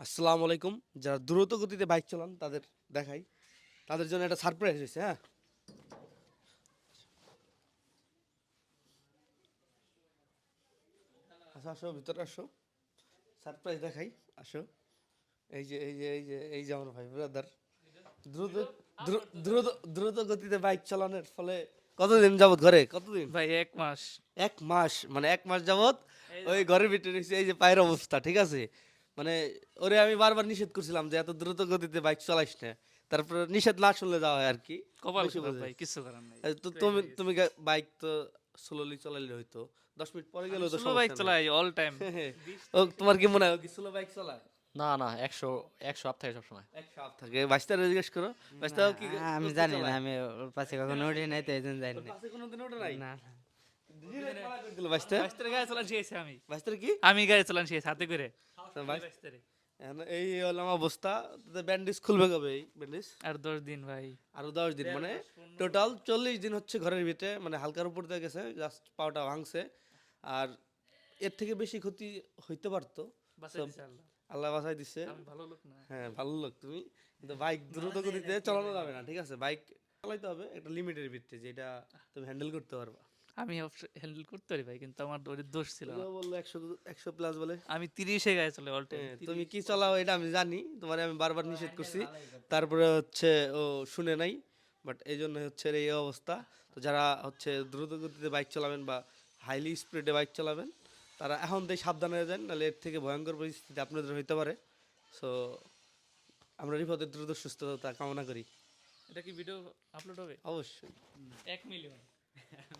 আসসালামু আলাইকুম। যারা দ্রুত গতিতে বাইক চালান তাদের দেখাই, তাদের জন্য একটা সারপ্রাইজ হয়েছে। হ্যাঁ, আসো আসো ভিতরে আসো, সারপ্রাইজ দেখাই, আসো। এই যে আমার ভাই ব্রাদার দ্রুত দ্রুত দ্রুত গতিতে বাইক চালানোর ফলে কতদিন যাবত ঘরে, কতদিন? ভাই 1 মাস। 1 মাস, মানে 1 মাস যাবত ওই ঘরের ভিতরে রয়েছে। এই যে পায়ের অবস্থা, ঠিক আছে? মানে ওরে আমি বারবার নিষেধ করছিলাম যে এত দ্রুত গতিতে বাইক চালাইস না, তারপরে নিষেধ না শুনলে যাওয়া হয় আর কি। কপাল বেশি খারাপ বোঝে। ভাই, কিছু করার নাই। তো তুমি তুমি বাইক তো স্লোলি চালাইলে হয়তো 10 মিনিট পরে আমি গেলেও তো স্লো বাইক সমস্যা নেই। চালাই অল টাইম। ও তোমার কি মনে হয় ও কি স্লো বাইক চালায়? না না, 100 আপ থাকে সবসময়। এক সাপ থাকে। বাইশটা জিজ্ঞেস করো, বাইশটা না, কি আমি করতে জানি না, চালায়? আমি ওর পাশে কখনো উঠি নাই তো এই জন্য জানি ওর না। পাশে কোনোদিন ওঠে নাই? না ডিরেক্ট পালা করে দিল বাইশটা। বাইস্তারে গাড়ি চালান শিখেছি আমি। বাইশটার কি? আমি গাড়ি চালান শিখেছি হাতে করে। বাইশ- বাইস্তারে। এখন এই হলো আমার অবস্থা। ব্যান্ডেজ খুলবে কবে এই ব্যান্ডেজ? আর 10 দিন ভাই। আরো 10 দিন, মানে টোটাল 40 দিন হচ্ছে ঘরের ভিতরে, মানে হালকার উপর দিয়ে গেছে, জাস্ট পাওটা ভাঙছে। আর এর থেকে বেশি ক্ষতি হইতে পারতো। বাঁচাই সব দিছে আল্লাহ। আল্লাহ বাঁচাই দিচ্ছে। আমি ভালো লোক না। হ্যাঁ, ভালো লোক তুমি, কিন্তু বাইক দ্রুত গতিতে চালানো যাবে না, ঠিক আছে? বাইক চালাইতে হবে একটা লিমিটের ভিতরে, যেটা তুমি হ্যান্ডেল করতে পারবা। আমি হ্যান্ডেল করতে পারি ভাই, কিন্তু আমার ওর দোষ ছিল না। তুমিও বললো 100 100 প্লাস বলে। আমি 30-এ গাড়ি চালাই অল টাইম। হ্যাঁ, তুমি কি চালাও এটা আমি জানি, তোমারে আমি বারবার নিষেধ করছি, তারপরে হচ্ছে ও শুনে নাই। বাট এই জন্য হচ্ছে এই অবস্থা। তো যারা হচ্ছে দ্রুত গতিতে বাইক চালাবেন বা হাইলি স্পিডে বাইক চালাবেন, তারা এখন থেকে সাবধান হয়ে যান, নাহলে এর থেকে ভয়ঙ্কর পরিস্থিতি আপনাদের হইতে পারে। সো আমরা রিফাতের দ্রুত সুস্থতা কামনা করি। এটা কি ভিডিও আপলোড হবে? অবশ্যই। 1 মিলিয়ন।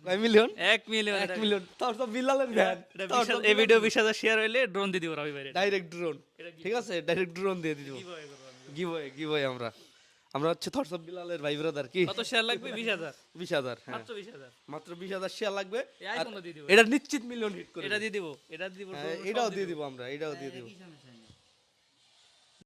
কয় মিলিয়ন? 1 মিলিয়ন। 1 মিলিয়ন। তোর তো বিলালের ভ্যান। এই ভিডিও 20,000 শেয়ার হইলে ড্রোন দিয়ে দিব রবি ভাই। ডাইরেক্ট ড্রোন, ঠিক আছে? ডাইরেক্ট ড্রোন দিয়ে দিব। গিভওয়ে আমরা হচ্ছে থটস অফ বিলালের ভাই ব্রাদার কি। কত শেয়ার লাগবে? 20,000। 20,000, হ্যাঁ, মাত্র 20,000। মাত্র 20,000 শেয়ার লাগবে। এই আর আইফোনটা দিয়ে দিব। এটা নিশ্চিত মিলিয়ন হিট করে। এটা দিয়ে দিব। এটা দিব। হ্যাঁ, এটাও দিয়ে দিব আমরা, এটাও দিয়ে দিব।